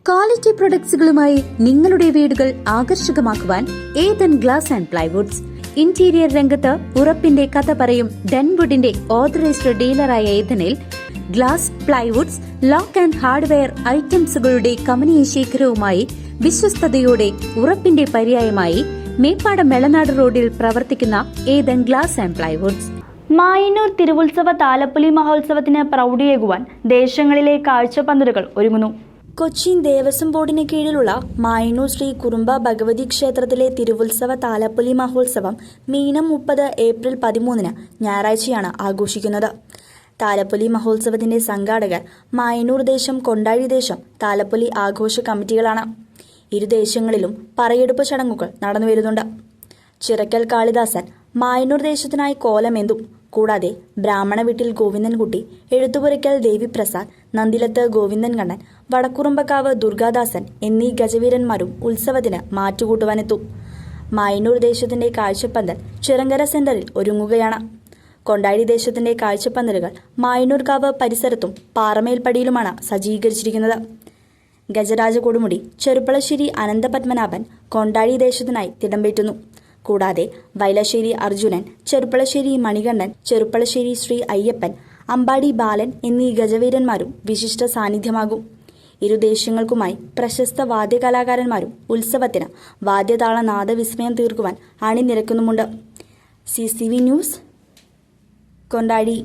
Quality പ്രൊഡക്ട്സുകളുമായി നിങ്ങളുടെ വീടുകൾ ആകർഷകമാക്കുവാൻ Ethan glass and plywoods. Interior രംഗത്ത് ഉറപ്പിന്റെ കഥ പറയും ഡെൻവുഡിന്റെ ഓതറൈസ്ഡ് ഡീലറായ ഏതനിൽ glass, plywoods, lock and hardware ഐറ്റംസുകളുടെ കമനീയ ശേഖരവുമായി വിശ്വസ്തയോടെ ഉറപ്പിന്റെ പര്യായമായി മേപ്പാടം മെളനാട് റോഡിൽ പ്രവർത്തിക്കുന്ന Ethan glass and plywoods. Mayannur തിരുവുത്സവ താലപ്പൊലി മഹോത്സവത്തിന് പ്രൗഢിയേകുവാൻ ദേശങ്ങളിലെ കാഴ്ചപ്പന്തലുകൾ ഒരുങ്ങുന്നു. കൊച്ചിൻ ദേവസ്വം ബോർഡിന് കീഴിലുള്ള മായന്നൂർ ശ്രീ കുറുമ്പ ഭഗവതി ക്ഷേത്രത്തിലെ തിരുവുത്സവ താലപ്പൊലി മഹോത്സവം മീനം 30 ഏപ്രിൽ 13 ഞായറാഴ്ചയാണ് ആഘോഷിക്കുന്നത്. താലപ്പൊലി മഹോത്സവത്തിന്റെ സംഘാടകർ മായന്നൂർ ദേശം, കൊണ്ടാഴി ദേശം താലപ്പൊലി ആഘോഷ കമ്മിറ്റികളാണ്. ഇരു ദേശങ്ങളിലും പറയെടുപ്പ് ചടങ്ങുകൾ നടന്നുവരുന്നുണ്ട്. ചിറക്കൽ കാളിദാസൻ മായന്നൂർ ദേശത്തിനായി കോലമേന്തും. കൂടാതെ ബ്രാഹ്മണ വീട്ടിൽ ഗോവിന്ദൻകുട്ടി, എഴുത്തുപുരയ്ക്കൽ ദേവിപ്രസാദ്, നന്ദിലത്ത് ഗോവിന്ദൻ കണ്ണൻ, വടക്കുറുമ്പക്കാവ് ദുർഗാദാസൻ എന്നീ ഗജവീരന്മാരും ഉത്സവത്തിന് മാറ്റുകൂട്ടുവാനെത്തും. മായന്നൂർ ദേശത്തിന്റെ കാഴ്ചപ്പന്തൽ ചിറങ്കര സെന്ററിൽ ഒരുങ്ങുകയാണ്. കൊണ്ടാഴി ദേശത്തിന്റെ കാഴ്ചപ്പന്തലുകൾ മായന്നൂർക്കാവ് പരിസരത്തും പാറമേൽപ്പടിയിലുമാണ് സജ്ജീകരിച്ചിരിക്കുന്നത്. ഗജരാജ കൊടുമുടി ചെറുപ്പളശ്ശേരി അനന്തപത്മനാഭൻ കൊണ്ടാഴി ദേശത്തിനായി തിടമ്പേറ്റുന്നു. കൂടാതെ വൈലശ്ശേരി അർജുനൻ, ചെറുപ്പളശ്ശേരി മണികണ്ഠൻ, ചെറുപ്പളശ്ശേരി ശ്രീ അയ്യപ്പൻ, അമ്പാടി ബാലൻ എന്നീ ഗജവീരന്മാരും വിശിഷ്ട സാന്നിധ്യമാകും. ഇരു ദേശങ്ങൾക്കുമായി പ്രശസ്ത വാദ്യകലാകാരന്മാരും ഉത്സവത്തിന് വാദ്യതാള നാദവിസ്മയം തീർക്കുവാൻ അണിനിരക്കുന്നുമുണ്ട്. CCV news, Kondazhy.